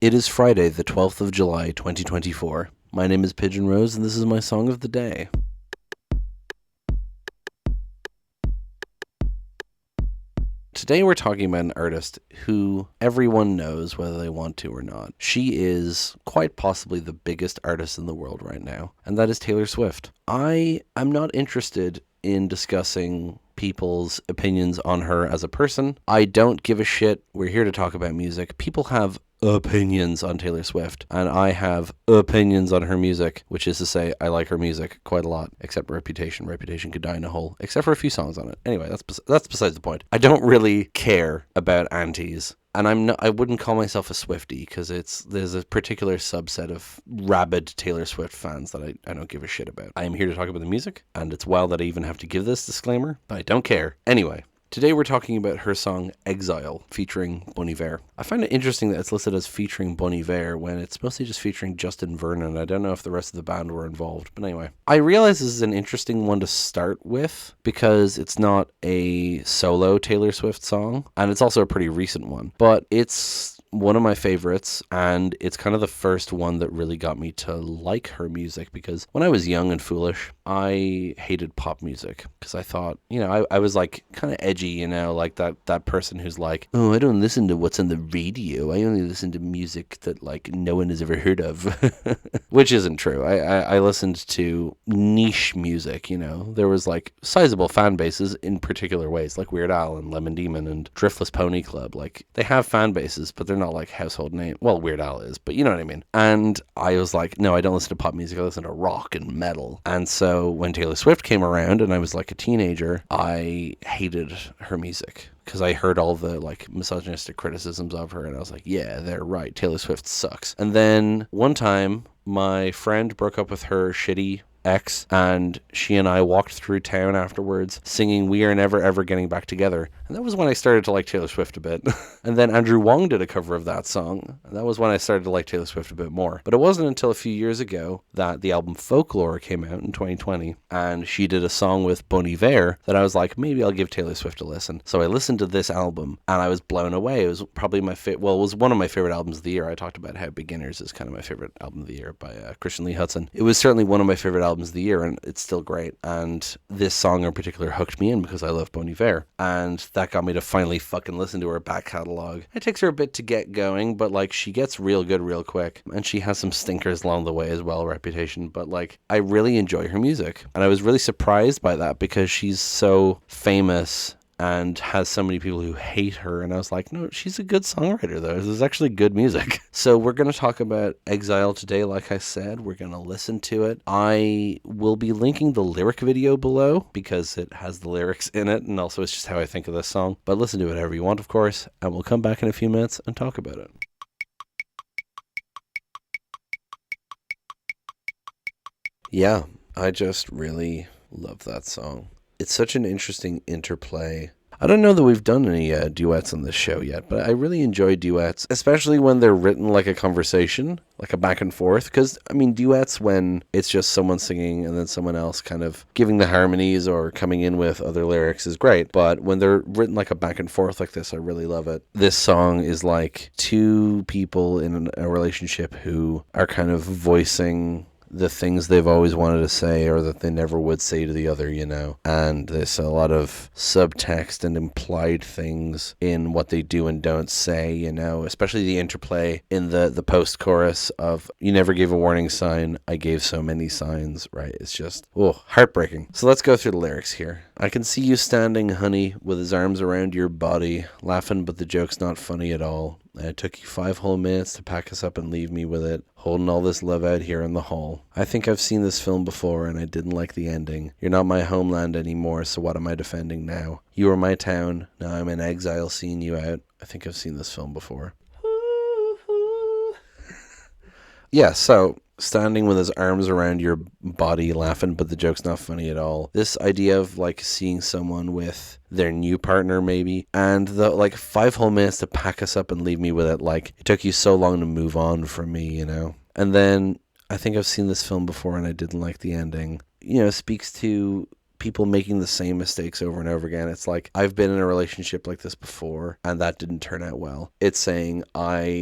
It is Friday, the 12th of July, 2024. My name is Pigeon Rose, and this is my song of the day. Today we're talking about an artist who everyone knows whether they want to or not. She is quite possibly the biggest artist in the world right now, and that is Taylor Swift. I am not interested in discussing people's opinions on her as a person. I don't give a shit. We're here to talk about music. People have opinions on Taylor Swift, and I have opinions on her music, which is to say I like her music quite a lot, except Reputation. Reputation could die in a hole, except for a few songs on it. Anyway, that's besides the point. I don't really care about antis. And I wouldn't call myself a Swiftie because there's a particular subset of rabid Taylor Swift fans that I don't give a shit about. I am here to talk about the music, and it's wild that I even have to give this disclaimer, but I don't care. Anyway, today we're talking about her song Exile featuring Bon Iver. I find it interesting that it's listed as featuring Bon Iver when it's mostly just featuring Justin Vernon. I don't know if the rest of the band were involved, but anyway. I realize this is an interesting one to start with because it's not a solo Taylor Swift song, and it's also a pretty recent one, but it's one of my favorites, and it's kind of the first one that really got me to like her music, because when I was young and foolish, I hated pop music because I thought, I was like kind of edgy, like that person who's like, oh, I don't listen to what's on the radio. I only listen to music that like no one has ever heard of, which isn't true. I listened to niche music, there was like sizable fan bases in particular ways, like Weird Al and Lemon Demon and Driftless Pony Club. Like they have fan bases, but they're not like household name. Well, Weird Al is, but you know what I mean. And I was like, no, I don't listen to pop music. I listen to rock and metal. And so when Taylor Swift came around and I was like a teenager, I hated her music because I heard all the like misogynistic criticisms of her, and I was like, yeah, they're right. Taylor Swift sucks. And then one time my friend broke up with her shitty ex, and she and I walked through town afterwards singing We Are Never Ever Getting Back Together, and that was when I started to like Taylor Swift a bit. And then Andrew Wong did a cover of that song, and that was when I started to like Taylor Swift a bit more. But it wasn't until a few years ago that the album Folklore came out in 2020, and she did a song with Bon Iver that I was like, maybe I'll give Taylor Swift a listen. So I listened to this album and I was blown away. It was probably it was one of my favorite albums of the year. I talked about how Beginners is kind of my favorite album of the year by Christian Lee Hudson. It was certainly one of my favorite albums of the year, and it's still great. And this song in particular hooked me in because I love Bon Iver, and that got me to finally fucking listen to her back catalog. It takes her a bit to get going, but like she gets real good real quick, and she has some stinkers along the way as well, Reputation, but like I really enjoy her music, and I was really surprised by that because she's so famous and has so many people who hate her, and I was like, no, she's a good songwriter though. This is actually good music. So we're going to talk about Exile today. Like I said, we're going to listen to it. I will be linking the lyric video below because it has the lyrics in it, and also it's just how I think of this song. But listen to it however you want, of course, and we'll come back in a few minutes and talk about it. Yeah, I just really love that song. It's such an interesting interplay. I don't know that we've done any duets on this show yet, but I really enjoy duets, especially when they're written like a conversation, like a back and forth. Because, duets when it's just someone singing and then someone else kind of giving the harmonies or coming in with other lyrics is great. But when they're written like a back and forth like this, I really love it. This song is like two people in a relationship who are kind of voicing the things they've always wanted to say or that they never would say to the other, and there's a lot of subtext and implied things in what they do and don't say, especially the interplay in the post-chorus of you never gave a warning sign, I gave so many signs, right? It's just, heartbreaking. So let's go through the lyrics here. I can see you standing, honey, with his arms around your body, laughing, but the joke's not funny at all. And it took you 5 whole minutes to pack us up and leave me with it, holding all this love out here in the hall. I think I've seen this film before and I didn't like the ending. You're not my homeland anymore, so what am I defending now? You were my town, now I'm in exile seeing you out. I think I've seen this film before. Yeah, so standing with his arms around your body, laughing, but the joke's not funny at all. This idea of like seeing someone with their new partner maybe, and the like 5 whole minutes to pack us up and leave me with it, like it took you so long to move on from me, And then I think I've seen this film before and I didn't like the ending, speaks to people making the same mistakes over and over again. It's like, I've been in a relationship like this before and that didn't turn out well. It's saying,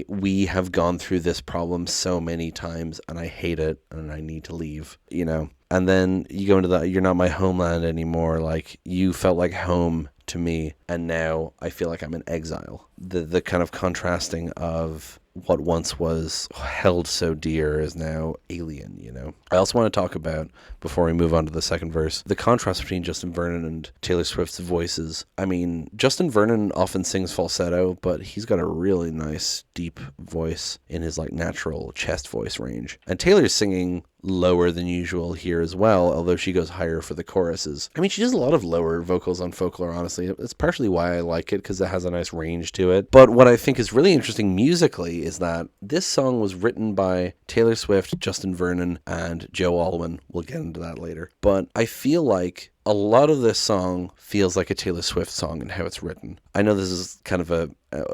we have gone through this problem so many times and I hate it and I need to leave, you know. And then you go into you're not my homeland anymore. Like, you felt like home to me and now I feel like I'm in exile. The kind of contrasting of what once was held so dear is now alien, you know. I also want to talk about, before we move on to the second verse, the contrast between Justin Vernon and Taylor Swift's voices. I mean, Justin Vernon often sings falsetto, but he's got a really nice deep voice in his like natural chest voice range. And Taylor's singing lower than usual here as well, although she goes higher for the choruses. I mean, she does a lot of lower vocals on Folklore, honestly. It's partially why I like it, because it has a nice range to it. But what I think is really interesting musically is that this song was written by Taylor Swift, Justin Vernon, and Joe Alwyn. We'll get into that later. But I feel like a lot of this song feels like a Taylor Swift song in how it's written. I know this is kind of a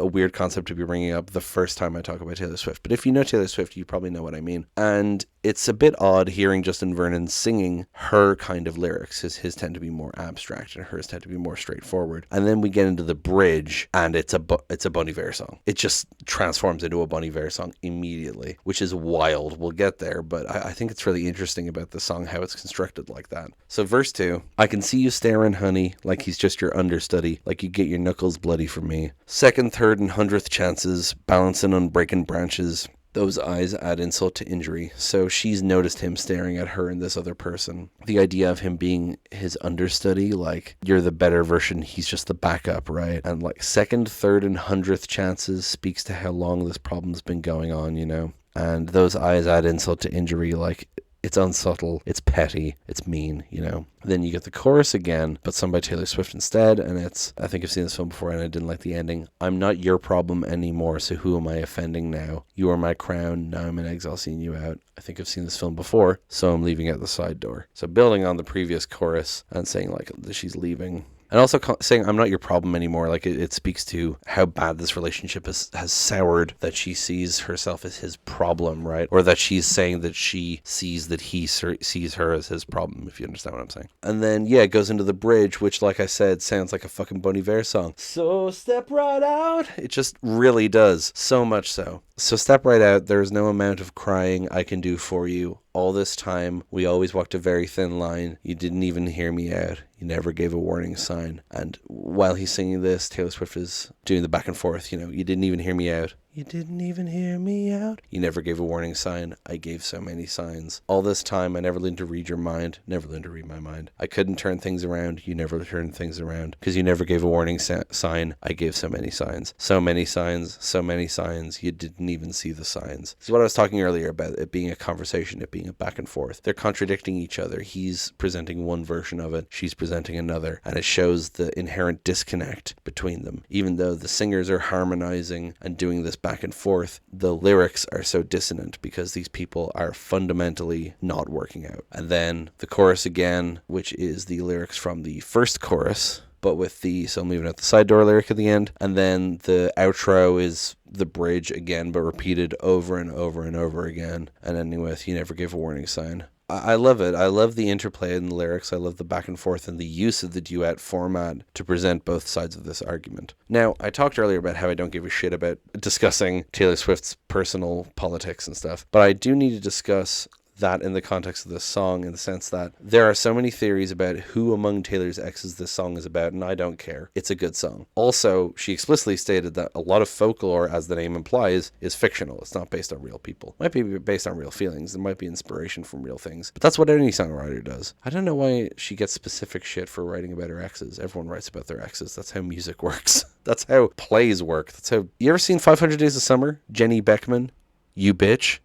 weird concept to be bringing up the first time I talk about Taylor Swift, but if you know Taylor Swift, you probably know what I mean. And it's a bit odd hearing Justin Vernon singing her kind of lyrics. His tend to be more abstract and hers tend to be more straightforward. And then we get into the bridge and it's a Bon Iver song. It just transforms into a Bon Iver song immediately, which is wild. We'll get there, but I think it's really interesting about the song, how it's constructed like that. So verse 2, I can see you staring, honey, like he's just your understudy, like you get your knuckles bloody for me. Second, third, and 100th chances, balancing on breaking branches. Those eyes add insult to injury. So she's noticed him staring at her and this other person. The idea of him being his understudy, like, you're the better version, he's just the backup, right? And like second, third, and 100th chances speaks to how long this problem's been going on, you know? And those eyes add insult to injury, like, it's unsubtle, it's petty, it's mean, you know. Then you get the chorus again, but sung by Taylor Swift instead, and it's, I think I've seen this film before and I didn't like the ending. I'm not your problem anymore, so who am I offending now? You are my crown, now I'm in exile seeing you out. I think I've seen this film before, so I'm leaving out the side door. So building on the previous chorus and saying like she's leaving. And also saying, I'm not your problem anymore. Like, it speaks to how bad this relationship has soured, that she sees herself as his problem, right? Or that she's saying that she sees that he sees her as his problem, if you understand what I'm saying. And then, yeah, it goes into the bridge, which, like I said, sounds like a fucking Bon Iver song. So step right out. It just really does. So much so. So step right out. There is no amount of crying I can do for you. All this time, we always walked a very thin line. You didn't even hear me out. You never gave a warning sign. And while he's singing this, Taylor Swift is doing the back and forth, you know, you didn't even hear me out. You didn't even hear me out. You never gave a warning sign. I gave so many signs. All this time, I never learned to read your mind. Never learned to read my mind. I couldn't turn things around. You never turned things around. Because you never gave a warning sign. I gave so many signs. So many signs. So many signs. You didn't even see the signs. This is what I was talking earlier about it being a conversation, it being a back and forth. They're contradicting each other. He's presenting one version of it. She's presenting another. And it shows the inherent disconnect between them. Even though the singers are harmonizing and doing this back and forth, the lyrics are so dissonant because these people are fundamentally not working out. And then the chorus again, which is the lyrics from the first chorus, but with the, so I'm leaving out the side door lyric at the end. And then the outro is the bridge again, but repeated over and over and over again. And ending with, you never gave a warning sign. I love it. I love the interplay in the lyrics. I love the back and forth and the use of the duet format to present both sides of this argument. Now, I talked earlier about how I don't give a shit about discussing Taylor Swift's personal politics and stuff, but I do need to discuss that in the context of this song, in the sense that there are so many theories about who among Taylor's exes this song is about, and I don't care. It's a good song. Also, she explicitly stated that a lot of folklore, as the name implies, is fictional. It's not based on real people. It might be based on real feelings. There might be inspiration from real things. But that's what any songwriter does. I don't know why she gets specific shit for writing about her exes. Everyone writes about their exes. That's how music works. That's how plays work. That's how... You ever seen 500 Days of Summer? Jenny Beckman? You bitch.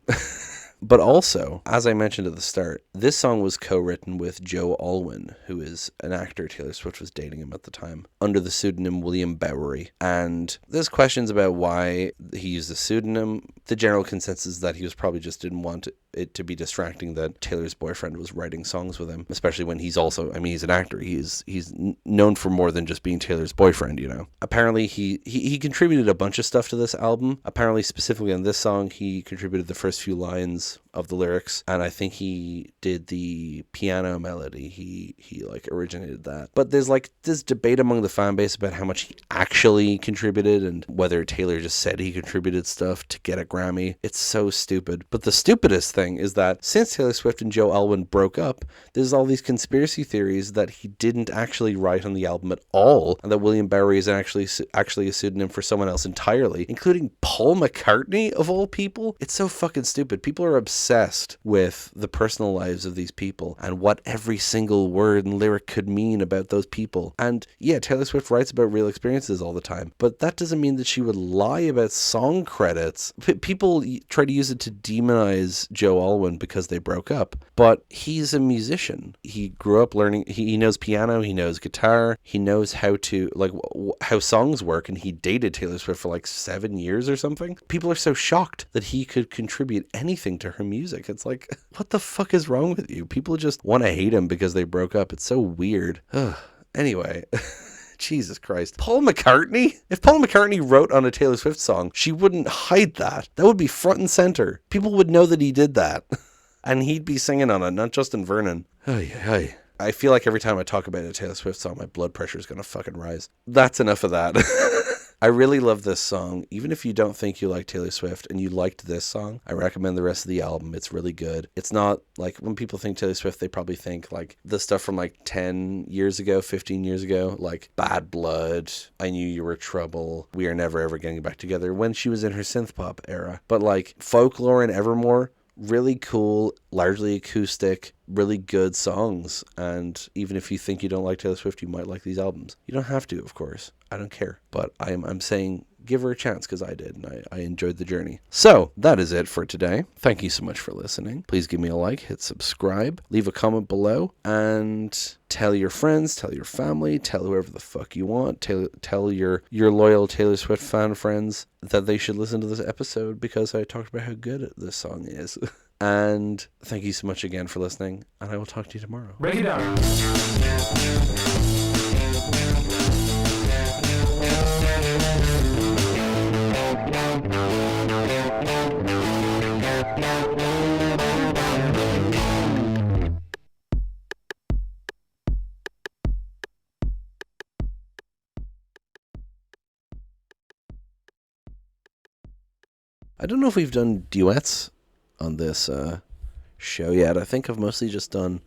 But also, as I mentioned at the start, this song was co-written with Joe Alwyn, who is an actor. Taylor Swift was dating him at the time, under the pseudonym William Bowery. And there's questions about why he used the pseudonym. The general consensus is that he was probably just didn't want it to be distracting that Taylor's boyfriend was writing songs with him, especially when he's also, I mean, he's an actor. He's known for more than just being Taylor's boyfriend, you know. Apparently, he contributed a bunch of stuff to this album. Apparently, specifically on this song, he contributed the first few lines words of the lyrics, and I think he did the piano melody. He like originated that. But there's like this debate among the fan base about how much he actually contributed and whether Taylor just said he contributed stuff to get a Grammy. It's so stupid. But the stupidest thing is that since Taylor Swift and Joe Alwyn broke up, there's all these conspiracy theories that he didn't actually write on the album at all, and that William Bowery is actually a pseudonym for someone else entirely, including Paul McCartney of all people. It's so fucking stupid. People are obsessed with the personal lives of these people and what every single word and lyric could mean about those people. And yeah, Taylor Swift writes about real experiences all the time, but that doesn't mean that she would lie about song credits. People try to use it to demonize Joe Alwyn because they broke up, but he's a musician. He grew up learning, he knows piano, he knows guitar, he knows how to, like, how songs work, and he dated Taylor Swift for like 7 years or something. People are so shocked that he could contribute anything to her music. It's like, what the fuck is wrong with you? People just want to hate him because they broke up. It's so weird. Anyway. Jesus Christ. Paul McCartney? If Paul McCartney wrote on a Taylor Swift song, she wouldn't hide that. That would be front and center. People would know that he did that. And he'd be singing on it, not Justin Vernon. I feel like every time I talk about a Taylor Swift song, my blood pressure is going to fucking rise. That's enough of that. I really love this song. Even if you don't think you like Taylor Swift and you liked this song, I recommend the rest of the album. It's really good. It's not like when people think Taylor Swift, they probably think like the stuff from like 10 years ago, 15 years ago, like Bad Blood, I Knew You Were Trouble, We Are Never Ever Getting Back Together, when she was in her synth pop era. But like Folklore and Evermore, really cool, largely acoustic, really good songs. And even if you think you don't like Taylor Swift, you might like these albums. You don't have to, of course. I don't care. But I'm saying give her a chance, because I did, and I enjoyed the journey. So that is it for today. Thank you so much for listening. Please give me a like, hit subscribe, leave a comment below, and tell your friends, tell your family, tell whoever the fuck you want. Tell your loyal Taylor Swift fan friends that they should listen to this episode, because I talked about how good this song is. And thank you so much again for listening, and I will talk to you tomorrow. Break it down. I don't know if we've done duets on this show yet. I think I've mostly just done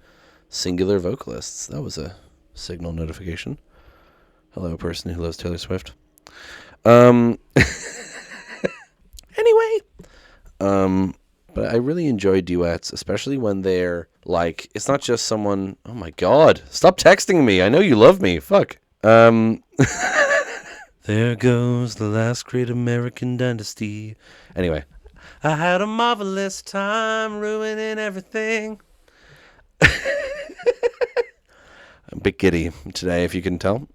singular vocalists. That was a signal notification. Hello, person who loves Taylor Swift. Anyway, but I really enjoy duets, especially when they're like, it's not just someone, oh my god, stop texting me, I know you love me, fuck. There goes the last great American dynasty. Anyway, I had a marvelous time ruining everything. I'm a bit giddy today, if you can tell.